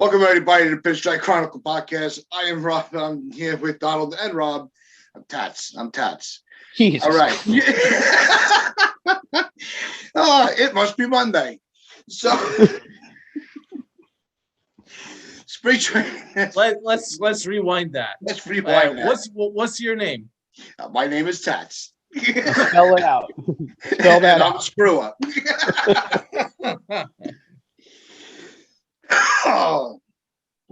Welcome everybody to the Pinstripe Chronicle podcast. I am Rob. I'm here with Donald and Rob. I'm Tats. Jesus. All right. It must be Monday. So spring training. Let's rewind that. Let's rewind that. What's your name? My name is Tats. Spell it out. Spell that I'm out. a screw up.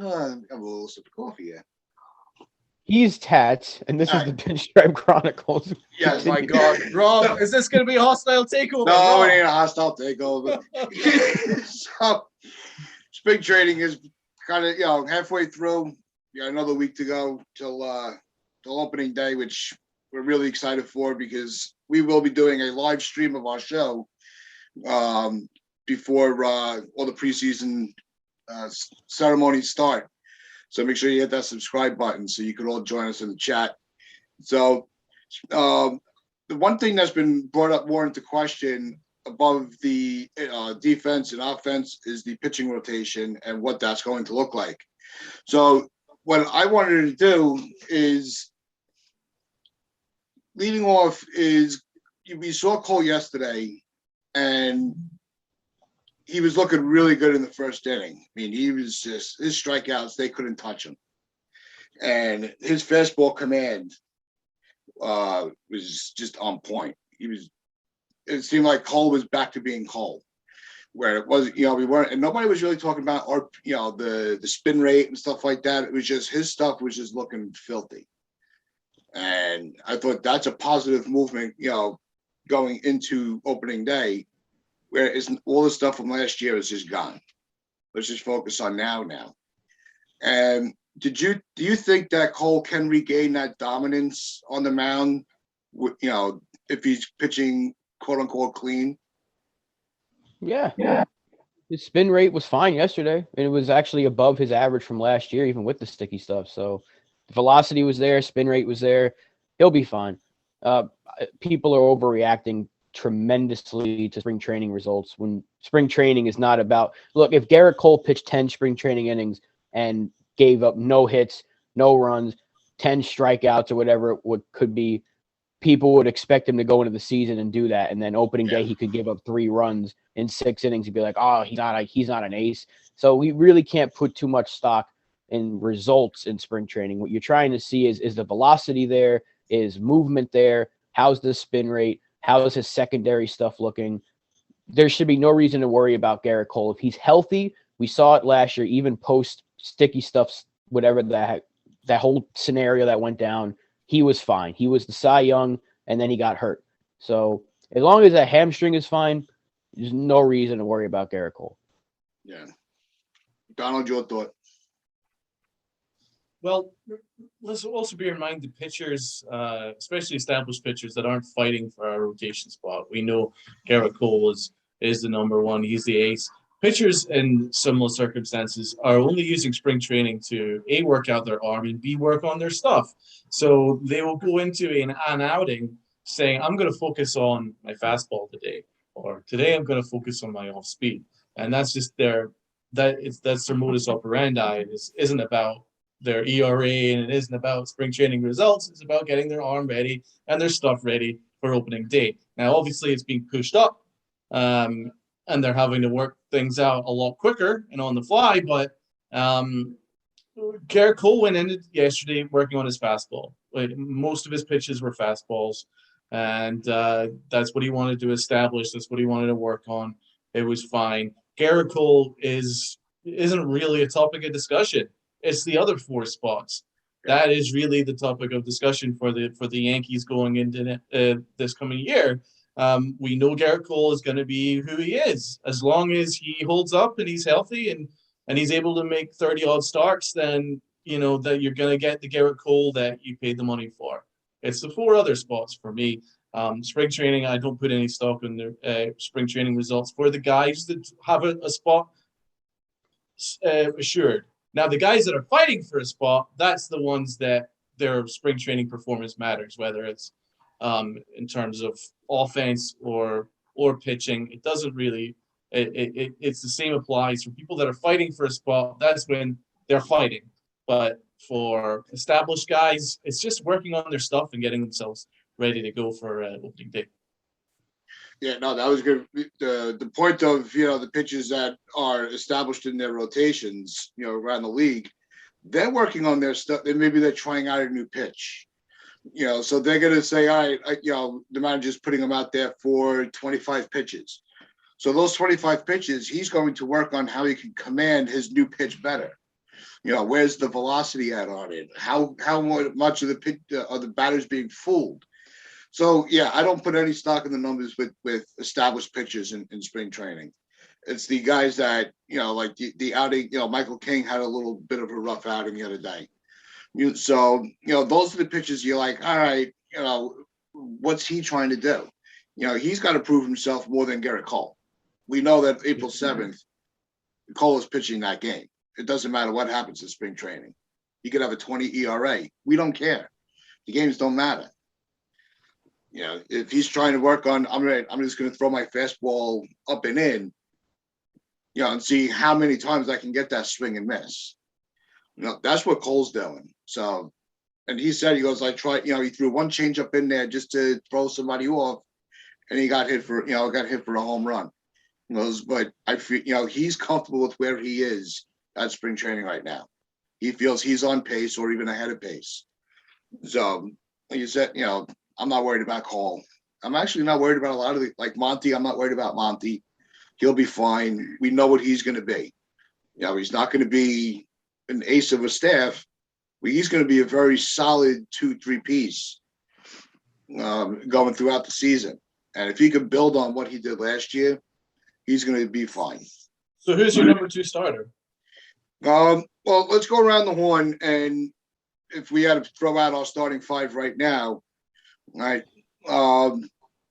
I'm a little sip of coffee here. He's Tats, and this is the Pinstripe Chronicles. Yes, My God, Rob, is this going to be a hostile takeover? No, it ain't a hostile takeover. So, spring training is kind of halfway through. Another week to go till opening day, which we're really excited for because we will be doing a live stream of our show before all the preseason ceremonies start. So make sure you hit that subscribe button so you can all join us in the chat. So the one thing that's been brought up more into question above the defense and offense is the pitching rotation and what that's going to look like. So what I wanted to do is leading off is we saw Cole yesterday and he was looking really good in the first inning. I mean, he was just, his strikeouts, they couldn't touch him. And his fastball command was just on point. It seemed like Cole was back to being Cole, where it was, we weren't, and nobody was really talking about our, the spin rate and stuff like that. It was just, his stuff was just looking filthy. And I thought that's a positive movement, going into opening day, where all the stuff from last year is just gone. Let's just focus on now. And do you think that Cole can regain that dominance on the mound, if he's pitching quote unquote clean? Yeah. His spin rate was fine yesterday, and it was actually above his average from last year, even with the sticky stuff. So the velocity was there, spin rate was there. He'll be fine. People are overreacting tremendously to spring training results when spring training is not about, look, if Garrett Cole pitched 10 spring training innings and gave up no hits, no runs, 10 strikeouts or whatever it could be, people would expect him to go into the season and do that. And then opening day, he could give up 3 runs in 6 innings and be like, oh, he's not an ace. So we really can't put too much stock in results in spring training. What you're trying to see is the velocity there, is movement there, how's the spin rate, how is his secondary stuff looking? There should be no reason to worry about Garrett Cole. If he's healthy, we saw it last year, even post sticky stuff, whatever that whole scenario that went down, he was fine. He was the Cy Young, and then he got hurt. So as long as that hamstring is fine, there's no reason to worry about Garrett Cole. Yeah. Donald, your thought? Well, let's also bear in mind the pitchers, especially established pitchers that aren't fighting for our rotation spot. We know Garrett Cole is the number one. He's the ace. Pitchers in similar circumstances are only using spring training to A, work out their arm, and B, work on their stuff. So they will go into an outing saying, I'm going to focus on my fastball today, or today I'm going to focus on my off speed. And that's just that's their modus operandi. It isn't about their ERA, and it isn't about spring training results. It's about getting their arm ready and their stuff ready for opening day. Now, obviously, it's being pushed up, and they're having to work things out a lot quicker and on the fly. But Garrett Cole went in yesterday working on his fastball. Most of his pitches were fastballs, and that's what he wanted to establish. That's what he wanted to work on. It was fine. Garrett Cole isn't really a topic of discussion. It's the other 4 spots. That is really the topic of discussion for the Yankees going into this coming year. We know Garrett Cole is going to be who he is. As long as he holds up and he's healthy and he's able to make 30-odd starts, then that you're going to get the Garrett Cole that you paid the money for. It's the 4 other spots for me. Spring training, I don't put any stock in the spring training results for the guys that have a spot assured. Now, the guys that are fighting for a spot, that's the ones that their spring training performance matters, whether it's in terms of offense or pitching. It doesn't really It's the same applies for people that are fighting for a spot. That's when they're fighting. But for established guys, it's just working on their stuff and getting themselves ready to go for opening day. Yeah, no, that was good. The point of, the pitchers that are established in their rotations, around the league, they're working on their stuff. And maybe they're trying out a new pitch, so they're going to say, all right, the manager's putting them out there for 25 pitches. So those 25 pitches, he's going to work on how he can command his new pitch better. Where's the velocity at on it? How much of the pitch are the batters being fooled? So, yeah, I don't put any stock in the numbers with established pitchers in spring training. It's the guys that, like the outing, Michael King had a little bit of a rough outing the other day. So, those are the pitchers you're like, all right, what's he trying to do? He's got to prove himself more than Garrett Cole. We know that April 7th, Cole is pitching that game. It doesn't matter what happens in spring training. He could have a 20 ERA. We don't care. The games don't matter. If he's trying to work on, I'm just going to throw my fastball up and in, and see how many times I can get that swing and miss. That's what Cole's doing. So, and he said, he goes, I tried, he threw one changeup in there just to throw somebody off, and he got hit for a home run. He goes, but I feel, he's comfortable with where he is at spring training right now. He feels he's on pace or even ahead of pace. So, like you said, I'm not worried about Cole. I'm actually not worried about a lot of like Monty. I'm not worried about Monty. He'll be fine. We know what he's going to be. He's not going to be an ace of a staff, but he's going to be a very solid 2-3 piece going throughout the season. And if he can build on what he did last year, he's going to be fine. So who's your number 2 starter? Well, let's go around the horn, and if we had to throw out our starting 5 right now, all right.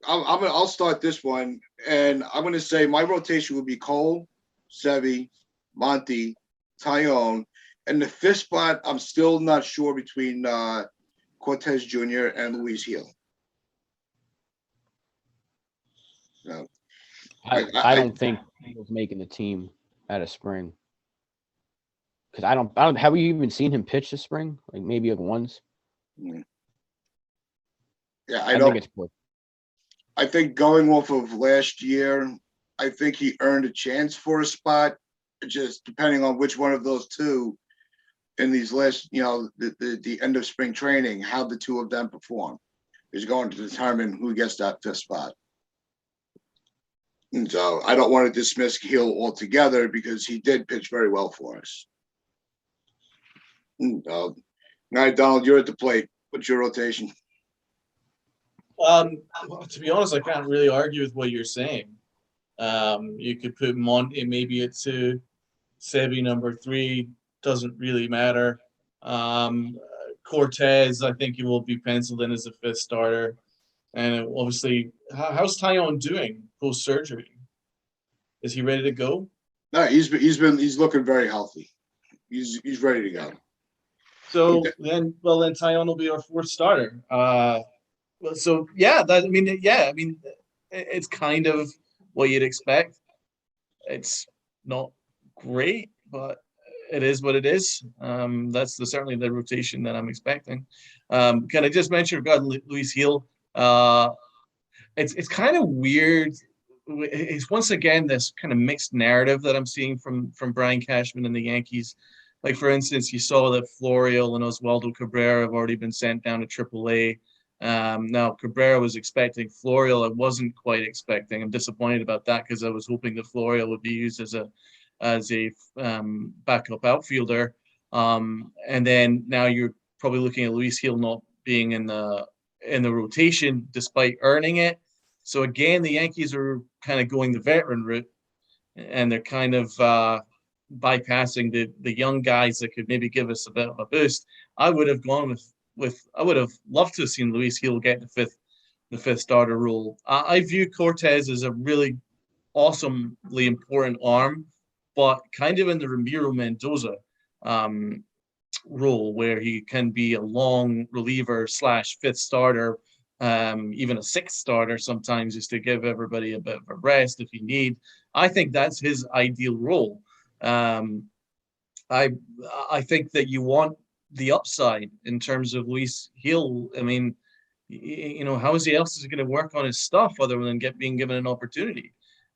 I'll start this one, and I'm going to say my rotation would be Cole, Sevy, Monty, Tyone, and the 5th spot I'm still not sure between Cortez Jr. and Luis Gil. No, I don't think he was making the team out of spring. Because I don't have you even seen him pitch this spring? Like maybe once. Yeah, I think it's poor. I think going off of last year, I think he earned a chance for a spot, just depending on which one of those two in these last, the end of spring training, how the two of them perform is going to determine who gets that 5th spot. And so I don't want to dismiss Gil altogether because he did pitch very well for us. All right, Donald, you're at the plate. What's your rotation? Well, to be honest, I can't really argue with what you're saying. You could put Monty maybe at 2, Sevy number 3, doesn't really matter. Cortez, I think he will be penciled in as a 5th starter. And obviously, how's Tyone doing post surgery? Is he ready to go? No, he's looking very healthy. He's ready to go. So then Tyone will be our 4th starter. So it's kind of what you'd expect. It's not great, but it is what it is. That's certainly the rotation that I'm expecting. Can I just mention regarding Luis Gil? It's kind of weird. It's once again this kind of mixed narrative that I'm seeing from Brian Cashman and the Yankees. Like, for instance, you saw that Florial and Oswaldo Cabrera have already been sent down to AAA. Now, Cabrera was expecting Florial. I wasn't quite expecting. I'm disappointed about that because I was hoping that Florial would be used as a backup outfielder. And then now you're probably looking at Luis Gil not being in the rotation despite earning it. So again, the Yankees are kind of going the veteran route, and they're kind of bypassing the young guys that could maybe give us a bit of a boost. I would have gone I would have loved to have seen Luis Gil get the fifth starter role. I view Cortez as a really awesomely important arm, but kind of in the Ramiro Mendoza role where he can be a long reliever / 5th starter even a sixth starter sometimes, just to give everybody a bit of a rest if you need. I think that's his ideal role. I think that you want the upside in terms of Luis Gil. I mean, how is he else going to work on his stuff other than being given an opportunity?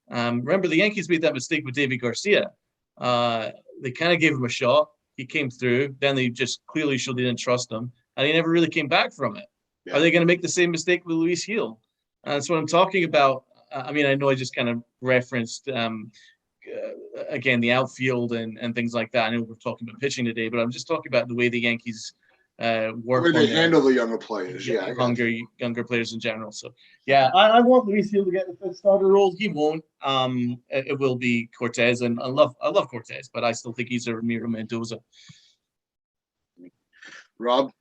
Remember, the Yankees made that mistake with David Garcia. They kind of gave him a shot. He came through. Then they just clearly showed they didn't trust him, and he never really came back from it. Yeah. Are they going to make the same mistake with Luis Gil? That's what I'm talking about. I mean, I know I just kind of referenced again the outfield and things like that. I know we're talking about pitching today, but I'm just talking about the way the Yankees work. The way they handle the younger players, younger players in general. So yeah, I want Luis Gil to get the fifth starter role. He won't. It will be Cortez, and I love Cortez, but I still think he's a Ramiro Mendoza. Rob.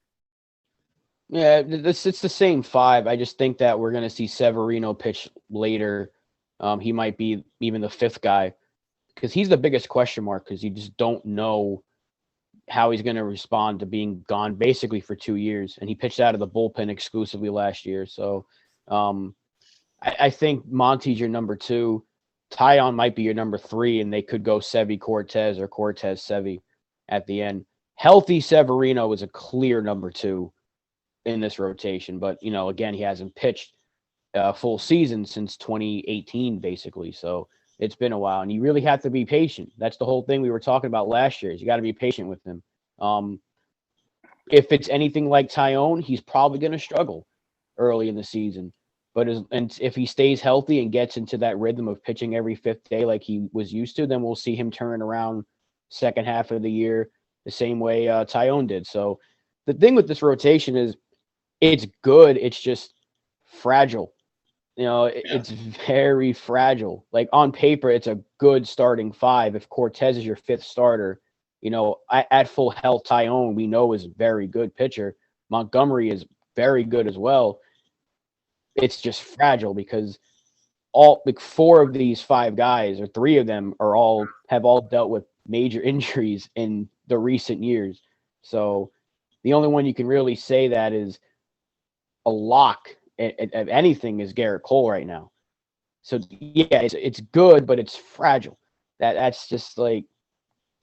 Yeah, it's the same five. I just think that we're going to see Severino pitch later. He might be even the fifth guy because he's the biggest question mark because you just don't know how he's going to respond to being gone basically for 2 years. And he pitched out of the bullpen exclusively last year. So I think Monty's your number 2. Taillon might be your number 3, and they could go Sevy Cortez or Cortez Sevy at the end. Healthy Severino is a clear number 2 in this rotation, but again, he hasn't pitched a full season since 2018 basically, so it's been a while, and you really have to be patient. That's the whole thing we were talking about last year, is you got to be patient with him. If it's anything like Taillon, he's probably going to struggle early in the season, but if he stays healthy and gets into that rhythm of pitching every 5th day like he was used to, then we'll see him turn around second half of the year the same way Taillon did. So the thing with this rotation is it's good. It's just fragile. It's very fragile. Like on paper, it's a good starting 5. If Cortez is your 5th starter, at full health, Taillon, we know, is a very good pitcher. Montgomery is very good as well. It's just fragile because all 4 of these 5 guys, or 3 of them, have all dealt with major injuries in the recent years. So the only one you can really say that is a lock of anything is Garrett Cole right now. So yeah, it's good, but it's fragile. That's just like,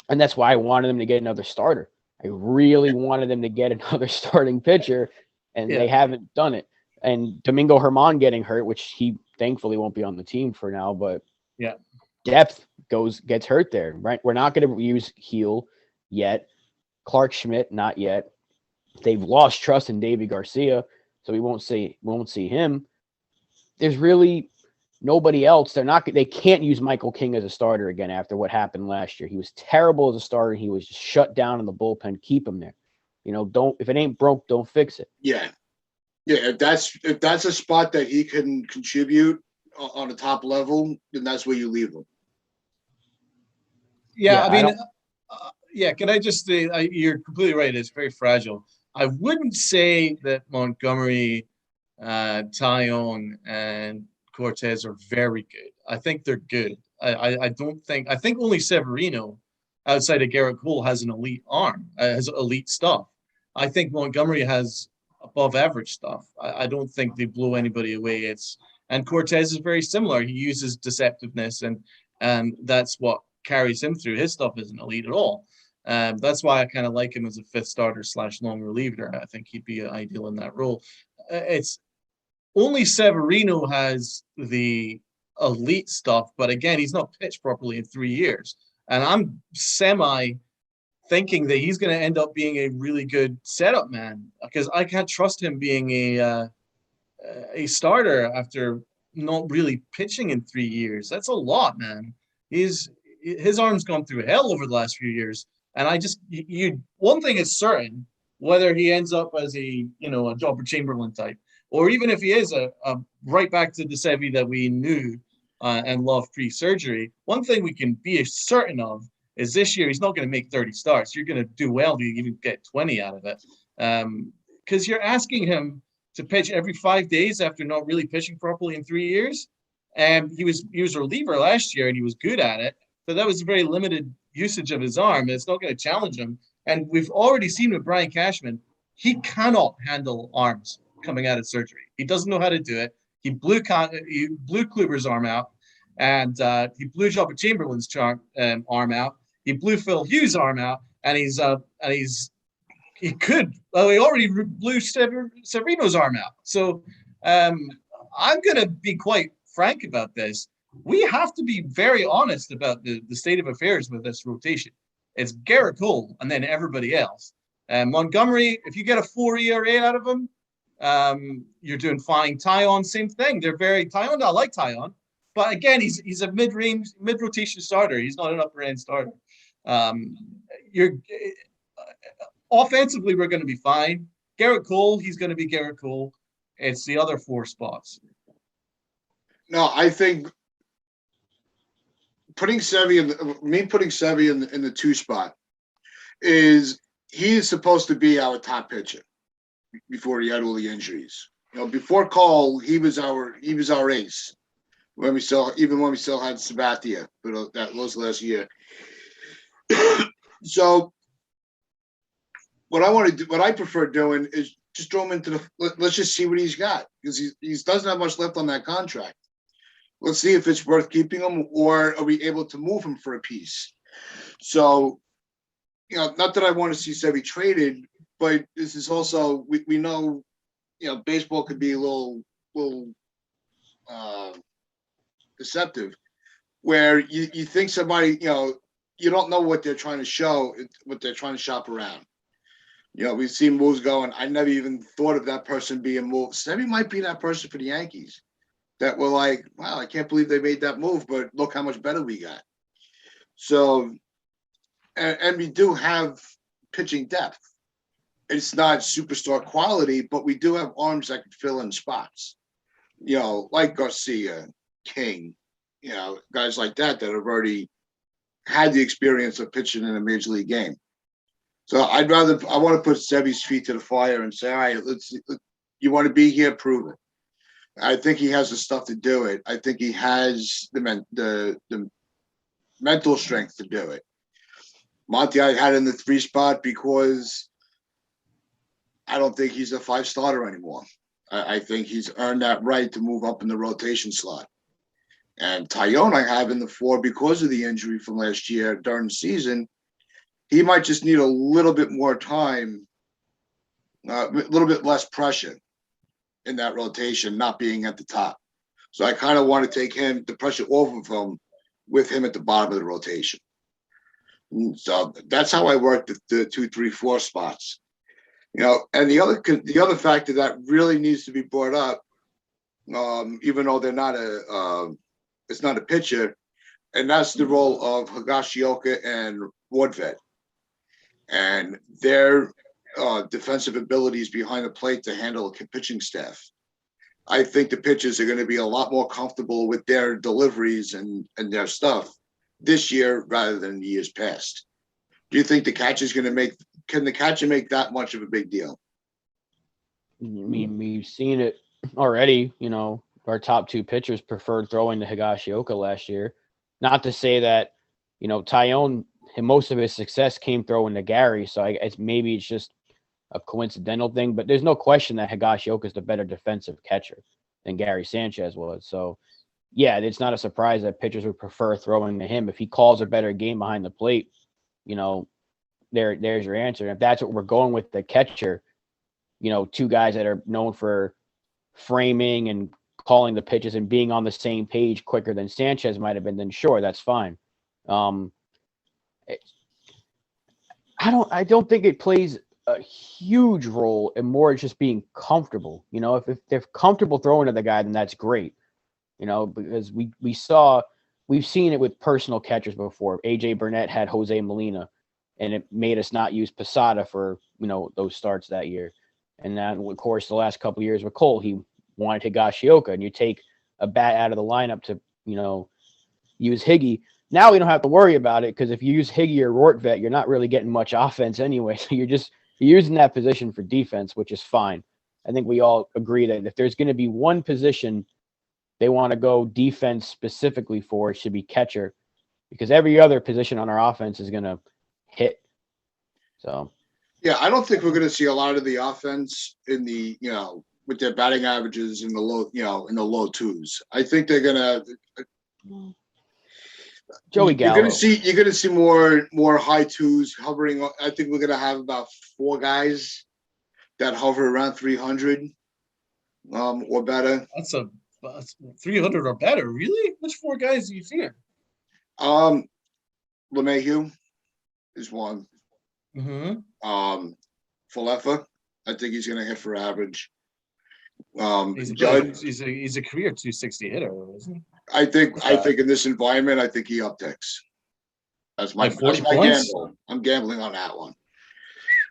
and that's why I wanted them to get another starter. I really wanted them to get another starting pitcher, and they haven't done it. And Domingo Germán getting hurt, which he thankfully won't be on the team for now, but depth gets hurt there, right? We're not going to use Gil yet. Clark Schmidt, not yet. They've lost trust in David Garcia, so we won't see him. There's really nobody else. They can't use Michael King as a starter again after what happened last year. He was terrible as a starter. He was just shut down in the bullpen. Keep him there. If it ain't broke, don't fix it. Yeah. If that's a spot that he can contribute on the top level, then that's where you leave him. Yeah, I mean, can I just say, you're completely right. It's very fragile. I wouldn't say that Montgomery, Taillon, and Cortez are very good. I think they're good. I think only Severino, outside of Garrett Cole, has an elite arm, has elite stuff. I think Montgomery has above average stuff. I don't think they blow anybody away. And Cortez is very similar. He uses deceptiveness, and that's what carries him through. His stuff isn't elite at all. That's why I kind of like him as a 5th starter / long reliever. I think he'd be ideal in that role. It's only Severino has the elite stuff, but again, he's not pitched properly in 3 years. And I'm thinking that he's going to end up being a really good setup man, because I can't trust him being a starter after not really pitching in 3 years. That's a lot, man. His arm's gone through hell over the last few years. And one thing is certain, whether he ends up as a Jobber Chamberlain type, or even if he is a right back to the Sevy that we knew and loved pre-surgery, one thing we can be certain of is this year he's not going to make 30 starts. You're going to do well to even get 20 out of it, because you're asking him to pitch every 5 days after not really pitching properly in 3 years. And he was a reliever last year, and he was good at it. So that was a very limited usage of his arm. It's not going to challenge him. And we've already seen with Brian Cashman, he cannot handle arms. coming out of surgery. He doesn't know how to do it. He blew Kluber's arm out, and he blew Joba Chamberlain's arm out. He blew Phil Hughes' arm out, and he already blew Severino's arm out. So I'm going to be quite frank about this. We have to be very honest about the state of affairs with this rotation. It's Garrett Cole and then everybody else. Montgomery, if you get a 4 ERA out of him, you're doing fine. Taillon, same thing. Taillon, I like Taillon, but again, he's a mid-range, mid-rotation starter. He's not an upper-end starter. Offensively, we're going to be fine. Garrett Cole, he's going to be Garrett Cole. It's the other 4 spots. No, I think putting Sevy in the 2 spot is he's supposed to be our top pitcher before he had all the injuries. Before Cole, he was our ace when we still had Sabathia, but that was last year. So what I prefer doing is just throw him into let's just see what he's got, because he doesn't have much left on that contract. Let's see if it's worth keeping him, or are we able to move him for a piece? So, not that I want to see Sevy traded, but this is also, we know, baseball could be a little deceptive, where you think somebody, you don't know what they're trying to show, what they're trying to shop around. We've seen moves going. I never even thought of that person being moved. Sevy might be that person for the Yankees that were like, wow, I can't believe they made that move, but look how much better we got. So, and we do have pitching depth. It's not superstar quality, but we do have arms that can fill in spots. Like Garcia, King, guys like that have already had the experience of pitching in a major league game. So I want to put Sevy's feet to the fire and say, all right, you want to be here, prove it. I think he has the stuff to do it. I think he has the mental strength to do it. Monty, I had in the 3 spot because I don't think he's a 5 starter anymore. I think he's earned that right to move up in the rotation slot. And Taillon I have in the 4 because of the injury from last year during the season. He might just need a little bit more time, a little bit less pressure in that rotation, not being at the top. So I kind of want to take the pressure off of him with him at the bottom of the rotation. So that's how I work the 2, 3, 4 spots. And the other factor that really needs to be brought up, even though they're not it's not a pitcher, and that's the role of Higashioka and Woodvet and their defensive abilities behind the plate to handle a pitching staff. I think the pitchers are going to be a lot more comfortable with their deliveries and their stuff this year rather than years past. Do you think the catcher's going to can the catcher make that much of a big deal? I mean, we've seen it already. Our top 2 pitchers preferred throwing to Higashioka last year. Not to say that, Taillon, and most of his success came throwing to Gary, so maybe it's just a coincidental thing, but there's no question that Higashioka is the better defensive catcher than Gary Sanchez was. So, yeah, it's not a surprise that pitchers would prefer throwing to him. If he calls a better game behind the plate, there's your answer. And if that's what we're going with, the catcher, 2 guys that are known for framing and calling the pitches and being on the same page quicker than Sanchez might have been, then sure, that's fine. I don't think it plays a huge role, and more just being comfortable. If they're comfortable throwing to the guy, then that's great. Because we've seen it with personal catchers before. AJ Burnett had Jose Molina, and it made us not use Posada for those starts that year. And then, of course, the last couple of years with Cole, he wanted Higashioka, and you take a bat out of the lineup to use Higgy. Now we don't have to worry about it, because if you use Higgy or Rortvet, you're not really getting much offense anyway. So you're using that position for defense, which is fine. I think we all agree that if there's going to be one position they want to go defense specifically for, it should be catcher, because every other position on our offense is going to hit. So, yeah, I don't think we're going to see a lot of the offense in the with their batting averages in the low twos. I think they're gonna. Joey Gallo. You're gonna see more high twos hovering. I think we're gonna have about 4 guys that hover around 300 or better. That's 300 or better. Really? Which 4 guys do you fear? LeMahieu is one. Mm-hmm. Falefa, I think he's going to hit for average. Judge, he's a career 260 hitter, isn't he? I think in this environment, I think he upticks. That's my 40 points? gamble. I'm gambling on that one.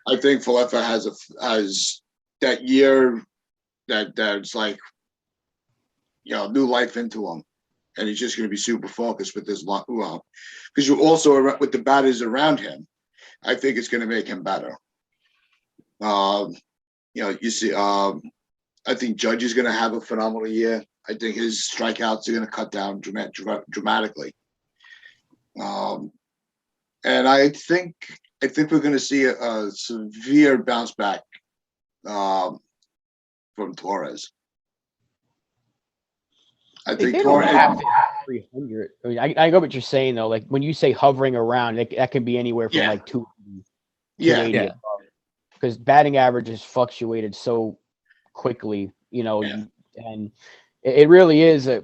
I think Falefa has that year that's like, new life into him. And he's just going to be super focused with this because you also with the batters around him, I think it's going to make him better. You see, I think Judge is going to have a phenomenal year. I think his strikeouts are going to cut down dramatically. And I think we're going to see a severe bounce back from Torres. I think they don't have to 300. I mean, I know what you're saying though. Like when you say hovering around, that can be anywhere from like 280 above. Because batting average has fluctuated so quickly, and it really is a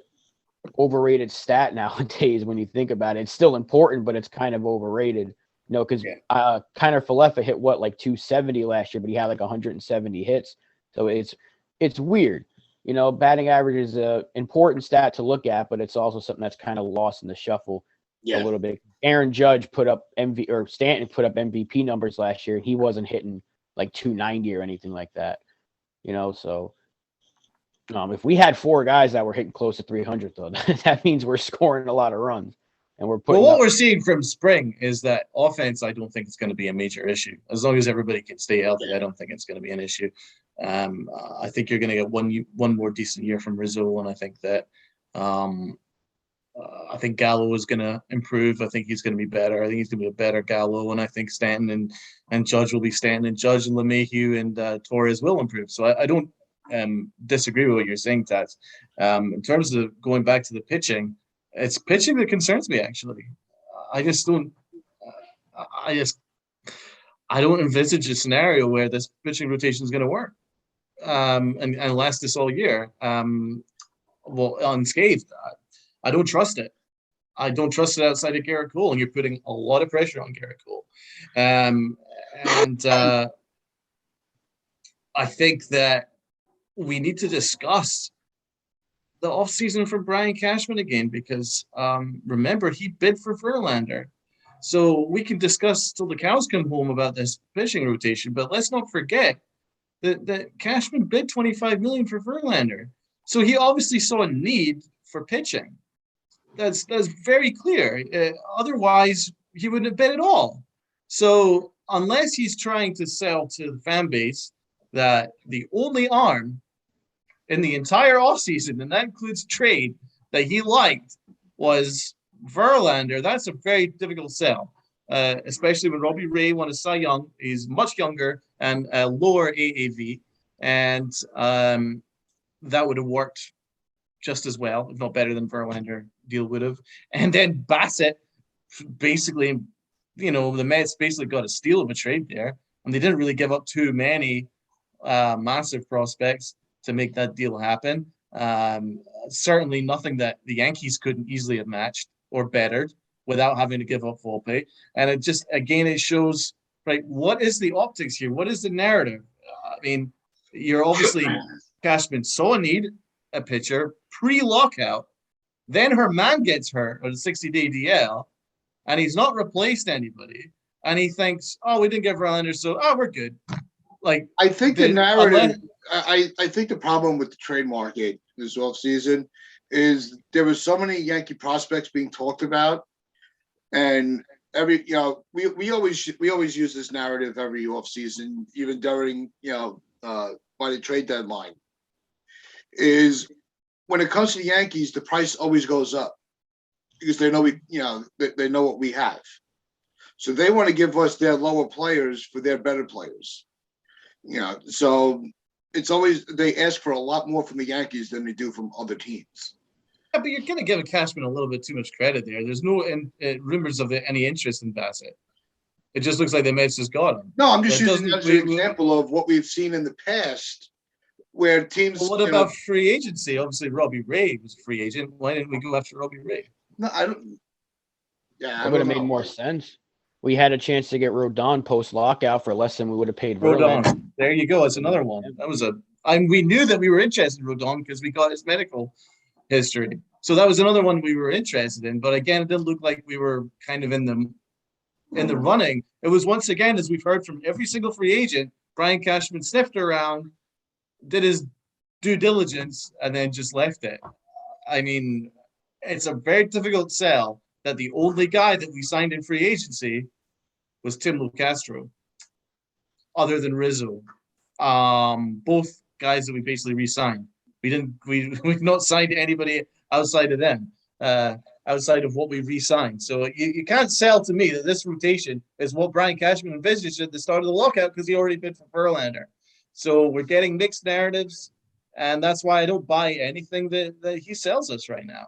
overrated stat nowadays when you think about it. It's still important, but it's kind of overrated. Because Kiner Falefa hit like 270 last year, but he had like 170 hits. So it's weird. Batting average is an important stat to look at, but it's also something that's kind of lost in the shuffle a little bit. Aaron Judge put up Stanton put up MVP numbers last year, and he wasn't hitting like 290 or anything like that. So if we had 4 guys that were hitting close to 300, though, that means we're scoring a lot of runs. And we're putting what we're seeing from spring is that offense, I don't think it's going to be a major issue. As long as everybody can stay healthy, I don't think it's going to be an issue. I think you're going to get one more decent year from Rizzo, and I think that I think Gallo is going to improve. I think he's going to be better. I think he's going to be a better Gallo, and I think Stanton and Judge will be Stanton, and Judge and LeMahieu and Torres will improve. So I don't disagree with what you're saying, Tats. In terms of going back to the pitching, it's pitching that concerns me, actually. I don't envisage a scenario where this pitching rotation is going to work and last this all year. Unscathed. I don't trust it. I don't trust it outside of Garrett Cole, and you're putting a lot of pressure on Garrett Cole. I think that we need to discuss the offseason for Brian Cashman again, because remember, he bid for Verlander. So we can discuss till the cows come home about this pitching rotation, but let's not forget that Cashman bid $25 million for Verlander. So he obviously saw a need for pitching. That's very clear. Otherwise, he wouldn't have bid at all. So unless he's trying to sell to the fan base that the only arm in the entire offseason, and that includes trade, that he liked was Verlander, that's a very difficult sell, especially when Robbie Ray won a Cy Young. He's much younger and a lower AAV, and that would have worked just as well, if not better than Verlander deal would have. And then Bassett, basically, the Mets basically got a steal of a trade there, and they didn't really give up too many massive prospects to make that deal happen. Certainly nothing that the Yankees couldn't easily have matched or bettered without having to give up Volpe. And it just, again, it shows, right, what is the optics here? What is the narrative? I mean, you're obviously, Cashman saw a need, a pitcher, pre-lockout. Then Herman gets hurt on a 60-day DL, and he's not replaced anybody. And he thinks, we didn't get Verlander, so, we're good. Like, I think the narrative... I think the problem with the trade market this offseason is there were so many Yankee prospects being talked about, and we always use this narrative every offseason, even during by the trade deadline. Is when it comes to the Yankees, the price always goes up because they know they know what we have, so they want to give us their lower players for their better players. So it's always they ask for a lot more from the Yankees than they do from other teams. Yeah, but you're going to give Cashman a little bit too much credit there. There's no rumors of any interest in Bassett. It just looks like the Mets just got him. No, I'm just using that as an example of what we've seen in the past where teams. Well, what about free agency? Obviously, Robbie Ray was a free agent. Why didn't we go after Robbie Ray? No, I don't. Yeah, it would have made more sense. We had a chance to get Rodon post lockout for less than we would have paid Verlander. Rodon. There you go. That's another one. That was we knew that we were interested in Rodon because we got his medical history. So that was another one we were interested in. But again, it didn't look like we were kind of in the running. It was once again, as we've heard from every single free agent, Brian Cashman sniffed around, did his due diligence, and then just left it. I mean, it's a very difficult sell that the only guy that we signed in free agency was Tim Locastro, other than Rizzo. Both guys that we basically re-signed. We've not signed anybody outside of them, outside of what we re-signed. So you can't sell to me that this rotation is what Brian Cashman envisaged at the start of the lockout because he already bid for Verlander. So we're getting mixed narratives, and that's why I don't buy anything that he sells us right now.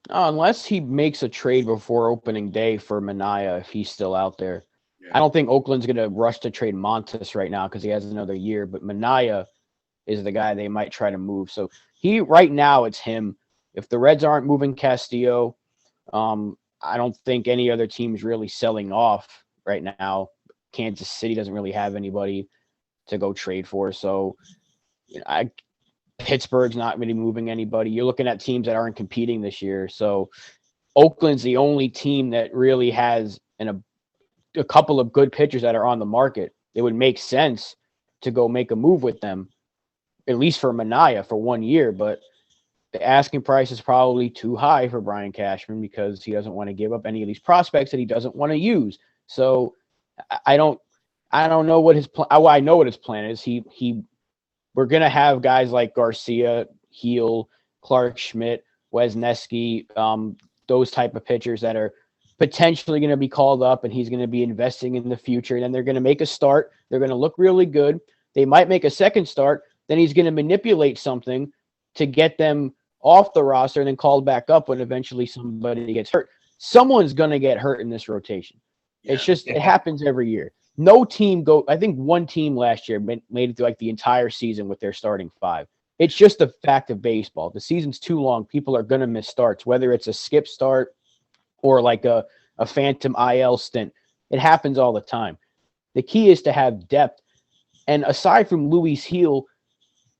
Unless he makes a trade before opening day for Manaea, if he's still out there. Yeah. I don't think Oakland's going to rush to trade Montes right now because he has another year, but Manaea is the guy they might try to move. So right now it's him. If the Reds aren't moving Castillo, I don't think any other team's really selling off right now. Kansas City doesn't really have anybody to go trade for. So Pittsburgh's not really moving anybody. You're looking at teams that aren't competing this year. So Oakland's the only team that really has a couple of good pitchers that are on the market. It would make sense to go make a move with them, at least for Manaea for 1 year. But the asking price is probably too high for Brian Cashman because he doesn't want to give up any of these prospects that he doesn't want to use. So I don't know what his plan. I know what his plan is. We're going to have guys like Garcia, Heel, Clark Schmidt, Wesneski, those type of pitchers that are potentially going to be called up, and he's going to be investing in the future. And then they're going to make a start. They're going to look really good. They might make a second start. Then he's going to manipulate something to get them off the roster and then called back up when eventually somebody gets hurt. Someone's going to get hurt in this rotation. It's just, it happens every year. No team I think one team last year made it through like the entire season with their starting five. It's just a fact of baseball. The season's too long. People are going to miss starts, whether it's a skip start or like a phantom IL stint. It happens all the time. The key is to have depth. And aside from Luis Heel,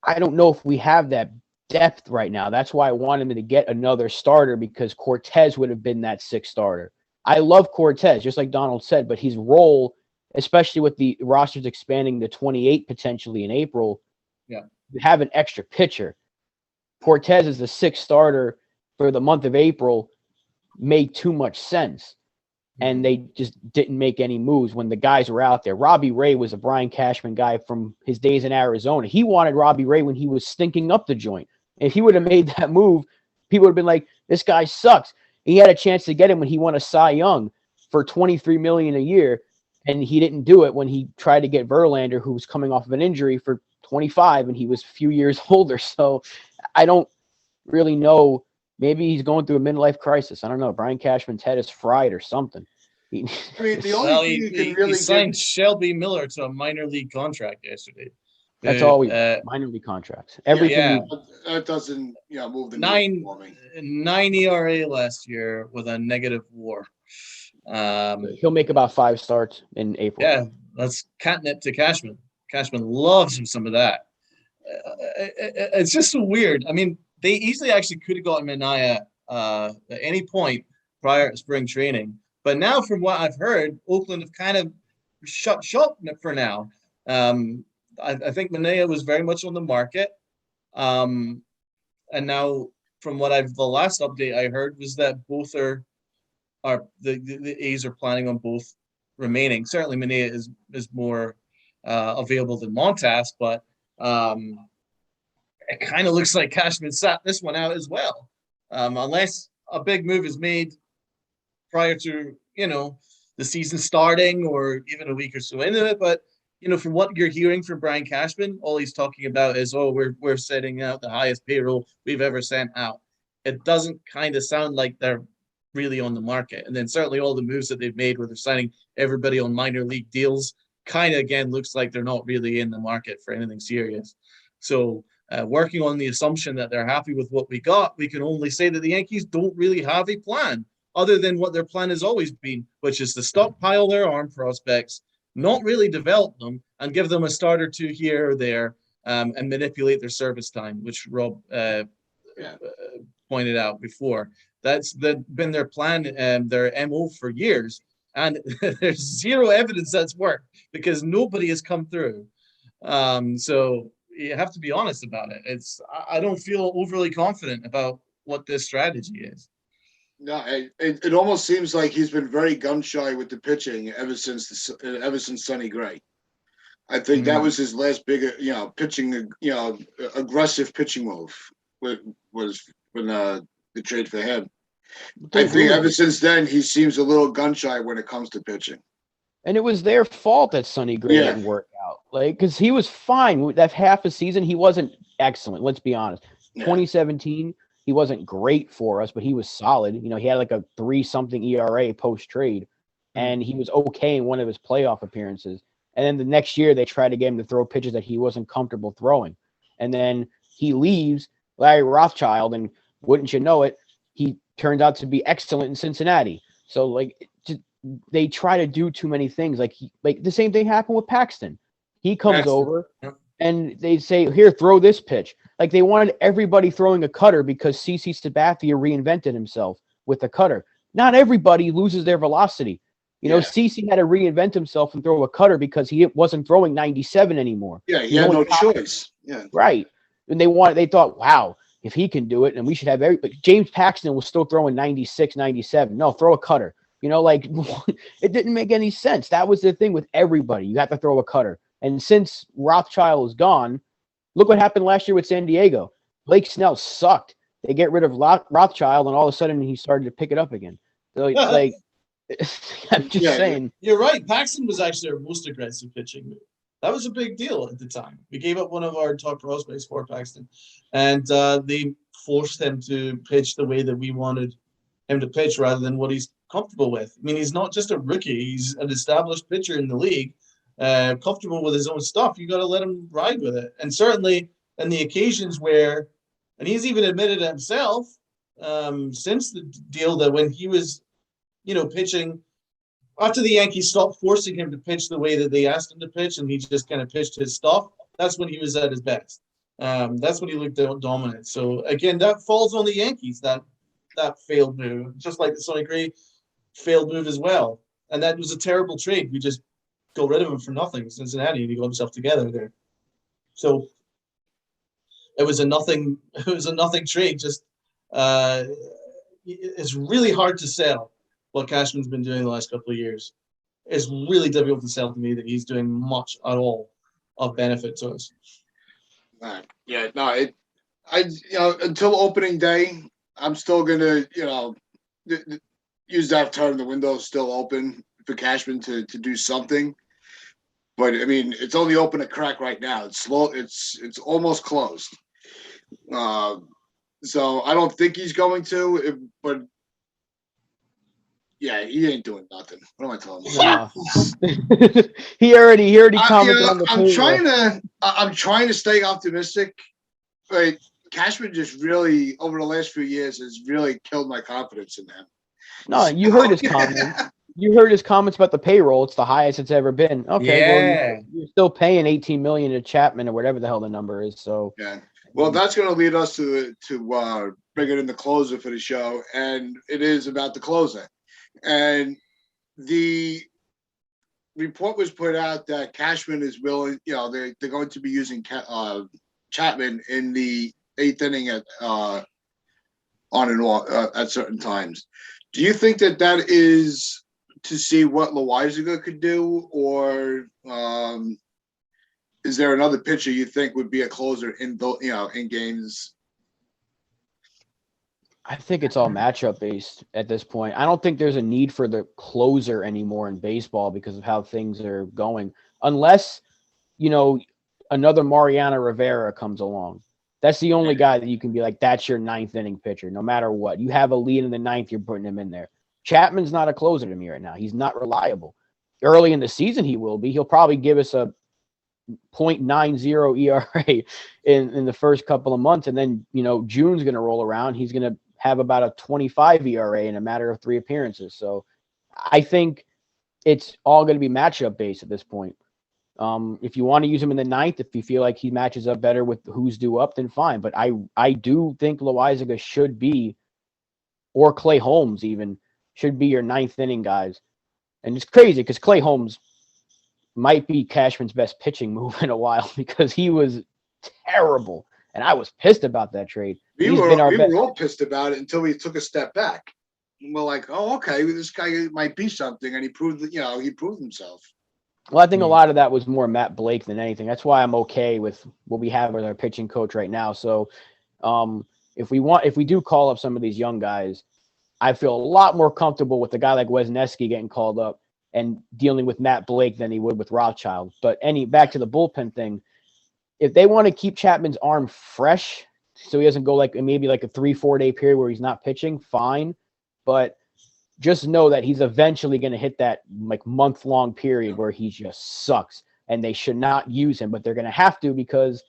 I don't know if we have that depth right now. That's why I want him to get another starter because Cortez would have been that sixth starter. I love Cortez, just like Donald said, but his role, especially with the rosters expanding to 28 potentially in April, you have an extra pitcher. Cortez is the sixth starter for the month of April made too much sense. And they just didn't make any moves when the guys were out there. Robbie Ray was a Brian Cashman guy from his days in Arizona. He wanted Robbie Ray when he was stinking up the joint. If he would have made that move, people would have been like, this guy sucks. He had a chance to get him when he won a Cy Young for $23 million a year. And he didn't do it when he tried to get Verlander, who was coming off of an injury, for 25, and he was a few years older. So I don't really know. Maybe he's going through a midlife crisis. I don't know. Brian Cashman's head is fried or something. I mean, the only thing you can really he signed Shelby Miller to a minor league contract yesterday. That's all minor league contracts. Everything. That doesn't, move the needle for me. 9 ERA last year with a negative WAR. He'll make about 5 starts in April. Yeah, that's catnip to Cashman. Cashman loves him some of that. It's just so weird. I mean, they easily actually could have gotten Manaea at any point prior to spring training. But now, from what I've heard, Oakland have kind of shut shop for now. I think Manaea was very much on the market. And now, from what the last update I heard was that both the A's are planning on both remaining. Certainly, Manaea is more available than Montas, but it kind of looks like Cashman sat this one out as well, unless a big move is made prior to the season starting or even a week or so into it. But from what you're hearing from Brian Cashman, all he's talking about is, we're setting out the highest payroll we've ever sent out. It doesn't kind of sound like they're really on the market. And then certainly all the moves that they've made where they're signing everybody on minor league deals kind of, again, looks like they're not really in the market for anything serious. So working on the assumption that they're happy with what we got, we can only say that the Yankees don't really have a plan other than what their plan has always been, which is to stockpile their arm prospects, not really develop them, and give them a start or two here or there, and manipulate their service time, which Rob pointed out before. That's been their plan and their MO for years. And there's zero evidence that's worked because nobody has come through. So you have to be honest about it. I don't feel overly confident about what this strategy is. No, it almost seems like he's been very gun shy with the pitching ever since Sonny Gray. I think that was his last big, pitching, aggressive pitching move was when the trade for him. I think ever since then he seems a little gun shy when it comes to pitching. And it was their fault that Sonny Gray didn't work out, because he was fine. That half a season, he wasn't excellent. Let's be honest. 2017. He wasn't great for us, but he was solid. He had like a 3-something ERA post-trade, and he was okay in one of his playoff appearances. And then the next year, they tried to get him to throw pitches that he wasn't comfortable throwing. And then he leaves Larry Rothschild, and wouldn't you know it, he turns out to be excellent in Cincinnati. So, they try to do too many things. Like the same thing happened with Paxton. He comes over, and they say, here, throw this pitch. Like, they wanted everybody throwing a cutter because CC Sabathia reinvented himself with a cutter. Not everybody loses their velocity. CC had to reinvent himself and throw a cutter because he wasn't throwing 97 anymore. Yeah, he had no choice. Yeah. Right. And they thought, wow, if he can do it, and we should have James Paxton was still throwing 96, 97. No, throw a cutter. It didn't make any sense. That was the thing with everybody. You have to throw a cutter. And since Rothschild is gone, look what happened last year with San Diego. Blake Snell sucked. They get rid of Rothschild, and all of a sudden he started to pick it up again. So, I'm just saying. You're right. Paxton was actually our most aggressive pitching move. That was a big deal at the time. We gave up one of our top prospects for Paxton, and they forced him to pitch the way that we wanted him to pitch rather than what he's comfortable with. I mean, he's not just a rookie. He's an established pitcher in the league. Comfortable with his own stuff, you got to let him ride with it. And certainly in the occasions where, and he's even admitted it himself since the deal, that when he was, pitching after the Yankees stopped forcing him to pitch the way that they asked him to pitch, and he just kind of pitched his stuff, that's when he was at his best. That's when he looked dominant. So again, that falls on the Yankees, that failed move, just like the Sonny Gray failed move as well. And that was a terrible trade. We just got rid of him for nothing, Cincinnati, and he got himself together there. So it was a nothing trade. Just it's really hard to sell what Cashman's been doing the last couple of years. It's really difficult to sell to me that he's doing much at all of benefit to us. Until opening day, I'm still gonna, use that term. The window's still open for Cashman to do something. But I mean, it's only open a crack right now. It's slow. It's almost closed. So I don't think he's going to. But yeah, he ain't doing nothing. What am I telling you? No. he already commented on the I'm trying to stay optimistic. But Cashman just really, over the last few years, has really killed my confidence in him. No, you heard his comments. You heard his comments about the payroll. It's the highest it's ever been. Okay, well, you're still paying $18 million to Chapman or whatever the hell the number is. So well, that's going to lead us to bring it in the closer for the show, and it is about the closer. And the report was put out that Cashman is willing. They're going to be using Chapman in the 8th inning on and off at certain times. Do you think that is to see what Loizaga could do, or is there another pitcher you think would be a closer in games? I think it's all matchup based at this point. I don't think there's a need for the closer anymore in baseball because of how things are going, unless another Mariano Rivera comes along. That's the only guy that you can be like, that's your ninth inning pitcher, no matter what. You have a lead in the ninth, you're putting him in there. Chapman's not a closer to me right now. He's not reliable. Early in the season, he will be. He'll probably give us a .90 ERA in the first couple of months. And then, June's going to roll around. He's going to have about a 25 ERA in a matter of 3 appearances. So I think it's all going to be matchup based at this point. If you want to use him in the ninth, if you feel like he matches up better with who's due up, then fine. But I do think Loizaga should be, or Clay Holmes even, should be your ninth inning guys. And it's crazy because Clay Holmes might be Cashman's best pitching move in a while because he was terrible. And I was pissed about that trade. We were all pissed about it until he took a step back. And we're like, oh, okay, this guy might be something. And he proved himself. Well, I think a lot of that was more Matt Blake than anything. That's why I'm okay with what we have with our pitching coach right now. So if we do call up some of these young guys, I feel a lot more comfortable with a guy like Wesneski getting called up and dealing with Matt Blake than he would with Rothschild. But back to the bullpen thing, if they want to keep Chapman's arm fresh so he doesn't go maybe a 3-4 day period where he's not pitching, fine. But just know that he's eventually going to hit that month-long period where he just sucks, and they should not use him, but they're going to have to because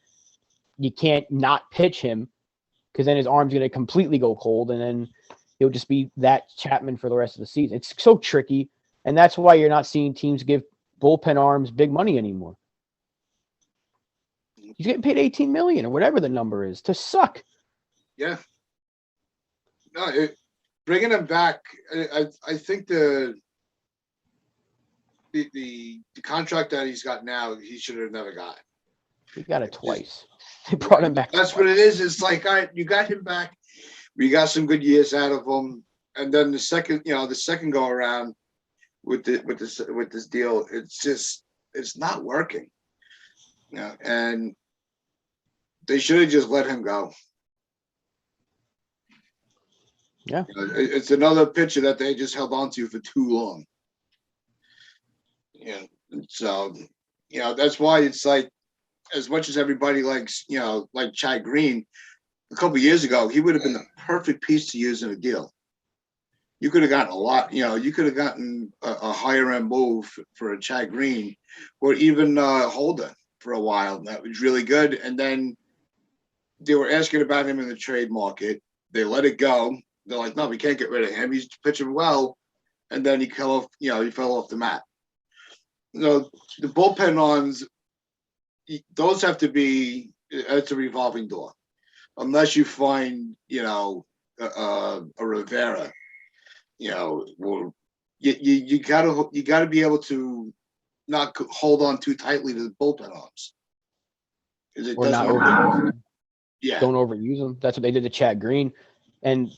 you can't not pitch him because then his arm's going to completely go cold, and then he'll just be that Chapman for the rest of the season. It's so tricky, and that's why you're not seeing teams give bullpen arms big money anymore. He's getting paid $18 million or whatever the number is to suck. Yeah. No, bringing him back, I think the contract that he's got now, he should have never got. He got it twice. They brought him back. That's what it is. It's like, all right, you got him back. We got some good years out of him, and then the second go around with this deal, it's not working. And they should have just let him go. Yeah, it's another pitcher that they just held on to for too long. So that's why it's like, as much as everybody likes, like Chad Green, a couple of years ago, he would have been the perfect piece to use in a deal. You could have gotten a lot, you could have gotten a higher end move for a Chad Green, or even Holder for a while. That was really good. And then they were asking about him in the trade market. They let it go. They're like, no, we can't get rid of him. He's pitching well. And then he fell off the map. The bullpen arms, those have to be, it's a revolving door. Unless you find, a Rivera, or you gotta be able to not hold on too tightly to the bullpen arms. Or not overuse them. Yeah. Don't overuse them. That's what they did to Chad Green. And,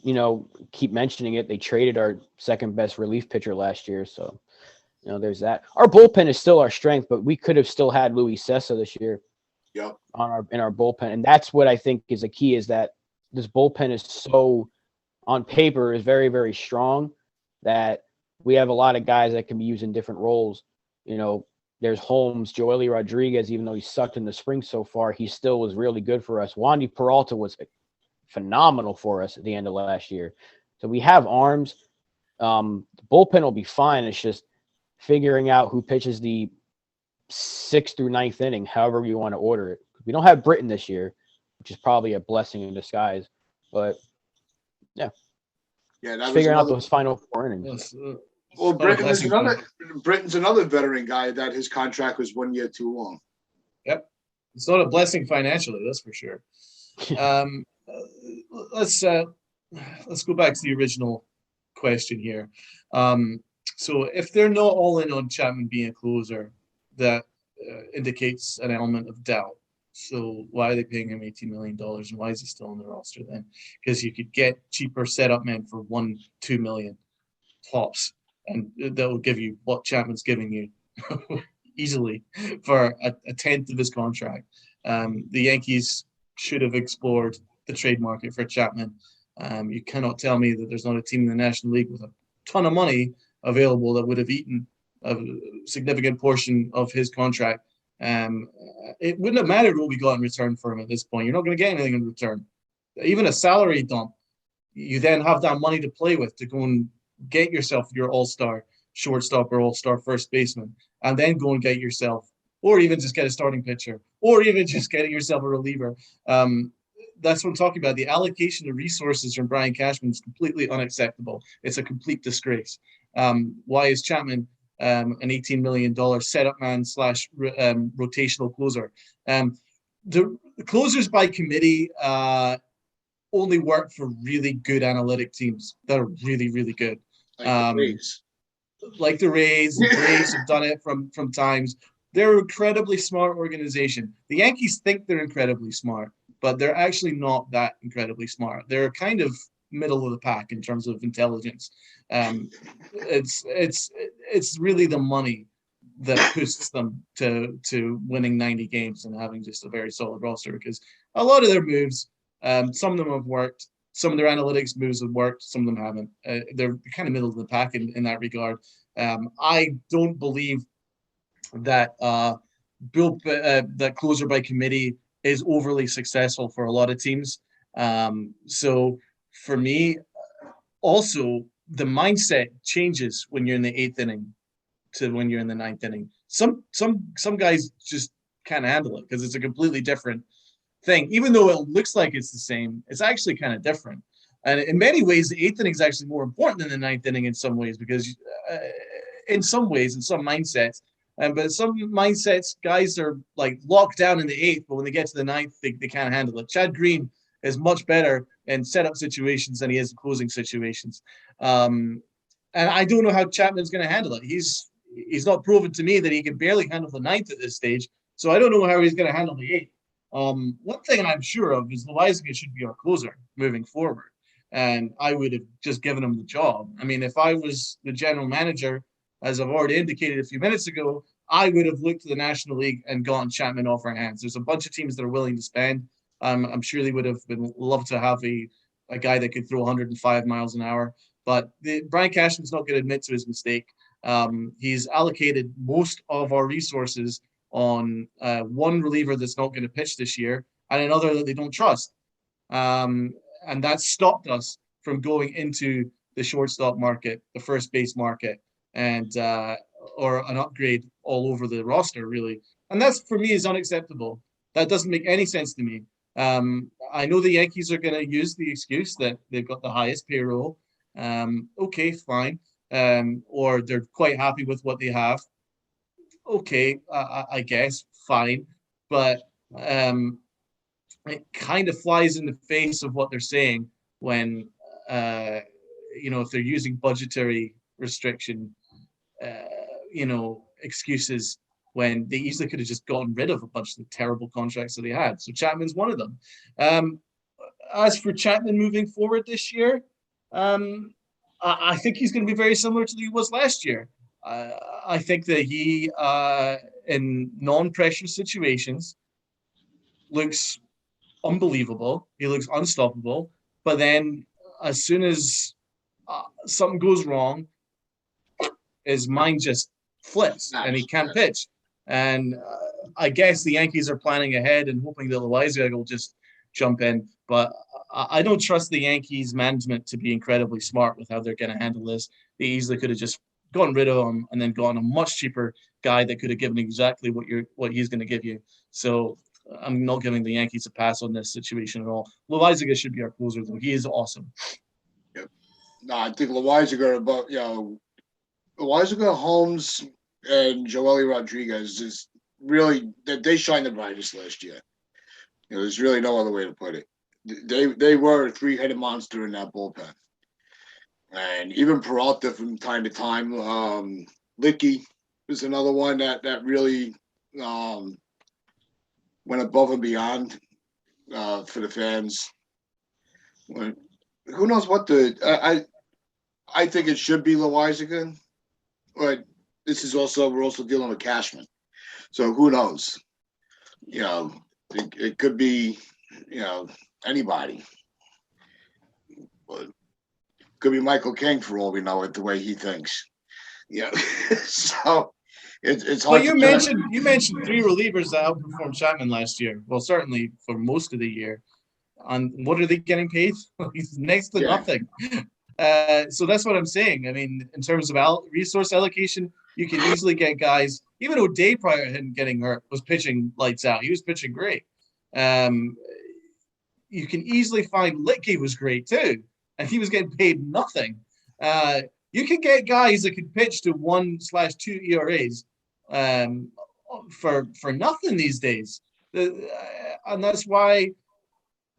keep mentioning it. They traded our second best relief pitcher last year. So, there's that. Our bullpen is still our strength, but we could have still had Luis Cessa this year. Yep. In our bullpen. And that's what I think is the key, is that this bullpen is so, on paper, is very, very strong that we have a lot of guys that can be used in different roles. There's Holmes, Joely Rodriguez, even though he sucked in the spring so far, he still was really good for us. Wandy Peralta was phenomenal for us at the end of last year. So we have arms. The bullpen will be fine. It's just figuring out who pitches the 6th through 9th inning, however you want to order it. We don't have Britton this year, which is probably a blessing in disguise. But yeah, that figuring out those final 4 innings. Well, Britton's another veteran guy that his contract was 1 year too long. Yep, it's not a blessing financially, that's for sure. Let's go back to the original question here. So if they're not all in on Chapman being a closer, that indicates an element of doubt. So why are they paying him $18 million, and why is he still on the roster then? Because you could get cheaper setup men for $1-2 million tops, and that will give you what Chapman's giving you easily for a tenth of his contract. The Yankees should have explored the trade market for Chapman. You cannot tell me that there's not a team in the National League with a ton of money available that would have eaten a significant portion of his contract It wouldn't have mattered what we got in return for him at this point. You're not going to get anything in return. Even a salary dump, you then have that money to play with to go and get yourself your all-star shortstop or all-star first baseman, and then go and get yourself, or even just get a starting pitcher, or even just getting yourself a reliever. That's what I'm talking about. The allocation of resources from Brian Cashman is completely unacceptable. It's a complete disgrace. Why is Chapman an $18 million setup man / rotational closer? The closers by committee only work for really good analytic teams that are really, really good. Like the Rays. The Braves have done it from times. They're an incredibly smart organization. The Yankees think they're incredibly smart, but they're actually not that incredibly smart. They're kind of middle of the pack in terms of intelligence. It's really the money that pushes them to winning 90 games and having just a very solid roster, because a lot of their moves, some of them have worked. Some of their analytics moves have worked. Some of them haven't. They're kind of middle of the pack in that regard. I don't believe that that closer by committee is overly successful for a lot of teams. So for me, also the mindset changes when you're in the 8th inning to when you're in the 9th inning. Some guys just can't handle it because it's a completely different thing. Even though it looks like it's the same, it's actually kind of different. And in many ways, the 8th inning is actually more important than the 9th inning in some ways, because in some ways, in some mindsets, but some mindsets, guys are like locked down in the 8th, but when they get to the 9th, they can't handle it. Chad Green is much better in setup situations than he is in closing situations. And I don't know how Chapman's going to handle it. He's not proven to me that he can barely handle the 9th at this stage, so I don't know how he's going to handle the 8th. One thing I'm sure of is Loizaga should be our closer moving forward, and I would have just given him the job. I mean, if I was the general manager, as I've already indicated a few minutes ago, I would have looked to the National League and gotten Chapman off our hands. There's a bunch of teams that are willing to spend. I'm sure they would have loved to have a guy that could throw 105 miles an hour, but Brian Cashman's not going to admit to his mistake. He's allocated most of our resources on one reliever that's not going to pitch this year and another that they don't trust. And that stopped us from going into the shortstop market, the first base market, and or an upgrade all over the roster, really. And that's, for me, is unacceptable. That doesn't make any sense to me. I know the Yankees are going to use the excuse that they've got the highest payroll. Okay, fine. Or they're quite happy with what they have. Okay, I guess, fine. But it kind of flies in the face of what they're saying when, if they're using budgetary restriction, excuses, when they easily could have just gotten rid of a bunch of the terrible contracts that they had. So Chapman's one of them. As for Chapman moving forward this year, I think he's going to be very similar to he was last year. I think that he, in non-pressure situations, looks unbelievable. He looks unstoppable. But then as soon as something goes wrong, his mind just flips and he can't pitch. And I guess the Yankees are planning ahead and hoping that Loizaga will just jump in. But I don't trust the Yankees management to be incredibly smart with how they're going to handle this. They easily could have just gotten rid of him and then gotten a much cheaper guy that could have given exactly what he's going to give you. So I'm not giving the Yankees a pass on this situation at all. Loizaga should be our closer, though. He is awesome. Yep. No, I think Loizaga, Loizaga, Holmes, and Joely Rodriguez is really they shined the brightest last year. There's really no other way to put it. They were a three-headed monster in that bullpen, and even Peralta from time to time. Licky was another one that really went above and beyond for the fans. Who knows what I think it should be Loizaga, but we're also dealing with Cashman, so who knows? It could be anybody, but it could be Michael King for all we know it the way he thinks. So It's Well, hard. you mentioned three relievers that outperformed Chapman last year. Well, certainly for most of the year. On what are they getting paid? He's next to nothing. So that's what I'm saying. I mean, in terms of resource allocation, you can easily get guys. Even O'Day, prior to him getting hurt, was pitching lights out. He was pitching great. You can easily find Litke was great too, and he was getting paid nothing. You can get guys that can pitch to 1/2 ERAs for nothing these days, and that's why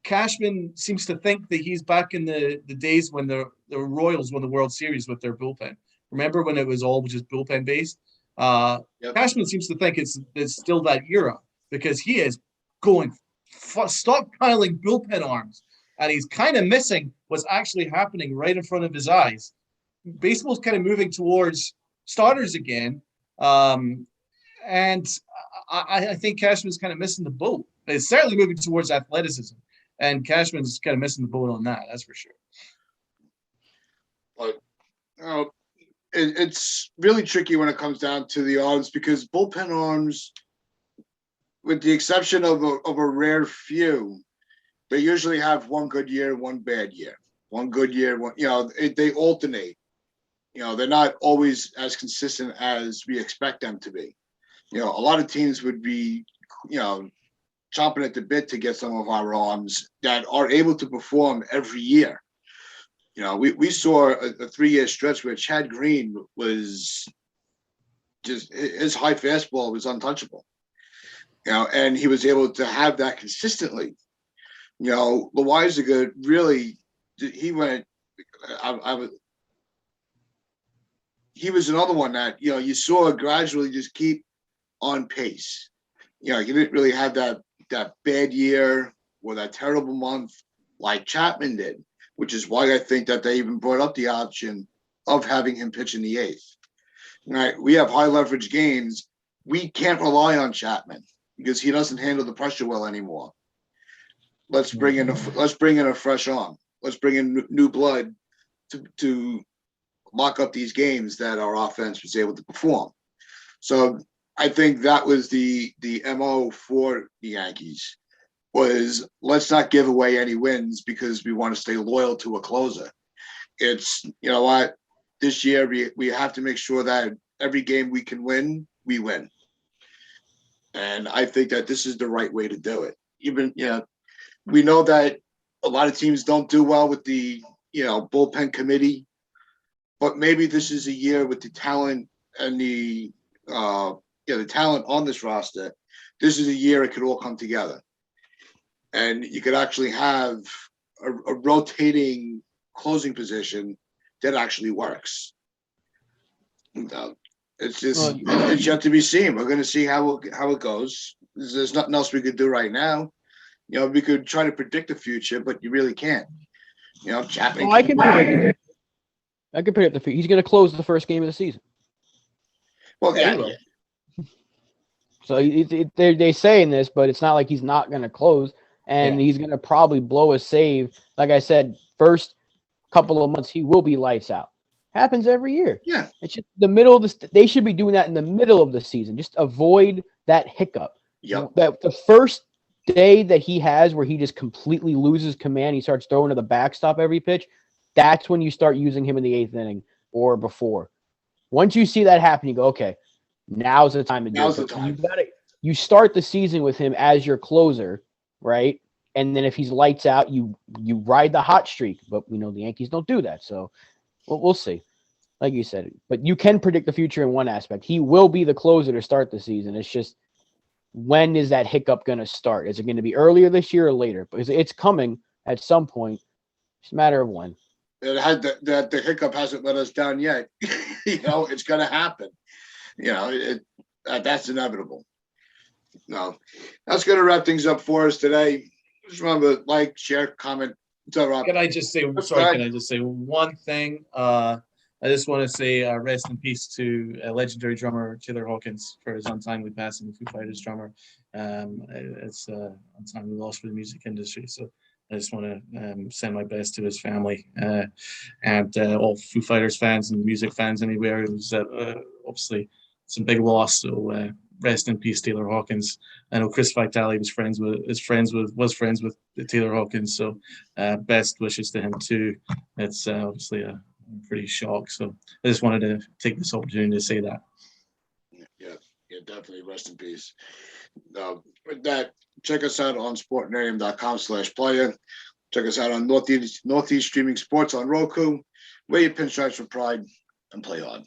Cashman seems to think that he's back in the days when the Royals won the World Series with their bullpen. Remember when it was all just bullpen based? Yep. Cashman seems to think it's still that era because he is going stockpiling bullpen arms, and he's kind of missing what's actually happening right in front of his eyes. Baseball's kind of moving towards starters again, and I think Cashman's kind of missing the boat. It's certainly moving towards athleticism. And Cashman's kind of missing the boat on that, that's for sure. But it's really tricky when it comes down to the arms because bullpen arms, with the exception of a rare few, they usually have one good year, one bad year. One good year, they alternate. They're not always as consistent as we expect them to be. A lot of teams would be, chomping at the bit to get some of our arms that are able to perform every year. We saw a 3-year stretch where Chad Green was just, his high fastball was untouchable. And he was able to have that consistently. Loizaga really, he was another one that, you saw gradually just keep on pace. He didn't really have that bad year or that terrible month like Chapman did, which is why I think that they even brought up the option of having him pitch in the 8th. Right? We have high leverage games. We can't rely on Chapman because he doesn't handle the pressure well anymore. Let's bring in a fresh arm. Let's bring in new blood to lock up these games that our offense was able to perform. So I think that was the MO for the Yankees was let's not give away any wins because we want to stay loyal to a closer. It's, what, this year we have to make sure that every game we can win, we win. And I think that this is the right way to do it. Even, we know that a lot of teams don't do well with the, bullpen committee, but maybe this is a year with the talent and the talent on this roster. This is a year it could all come together. And you could actually have a rotating closing position that actually works. It's just, it's yet to be seen. We're going to see how it goes. There's nothing else we could do right now. We could try to predict the future, but you really can't. Chapman. I can predict the future. He's going to close the first game of the season. Well, yeah. So they're saying this, but it's not like he's not going to close, and he's going to probably blow a save. Like I said, first couple of months he will be lights out. Happens every year. Yeah, it's just the middle of they should be doing that in the middle of the season. Just avoid that hiccup. Yep. That the first day that he has where he just completely loses command, he starts throwing to the backstop every pitch. That's when you start using him in the 8th inning or before. Once you see that happen, you go, okay. Now's the time to do it. You start the season with him as your closer, right? And then if he's lights out, you ride the hot streak. But we know the Yankees don't do that, so we'll see. Like you said, but you can predict the future in one aspect. He will be the closer to start the season. It's just when is that hiccup going to start? Is it going to be earlier this year or later? Because it's coming at some point. It's a matter of when. It had that the hiccup hasn't let us down yet. It's going to happen. That's inevitable. No, that's going to wrap things up for us today. Just remember, like, share, comment. Can I just say one thing? I just want to say rest in peace to legendary drummer Taylor Hawkins for his untimely passing, the Foo Fighters drummer. It's untimely loss for the music industry. So I just want to send my best to his family and all Foo Fighters fans and music fans anywhere who's obviously it's a big loss. So rest in peace, Taylor Hawkins. I know Chris Vitale was friends with Taylor Hawkins, so best wishes to him too. It's obviously a pretty shock. So I just wanted to take this opportunity to say that. Yeah, definitely rest in peace. With that, check us out on sportnarium.com/playa. Check us out on Northeast Streaming Sports on Roku. Wear your pinstripes for pride and play hard.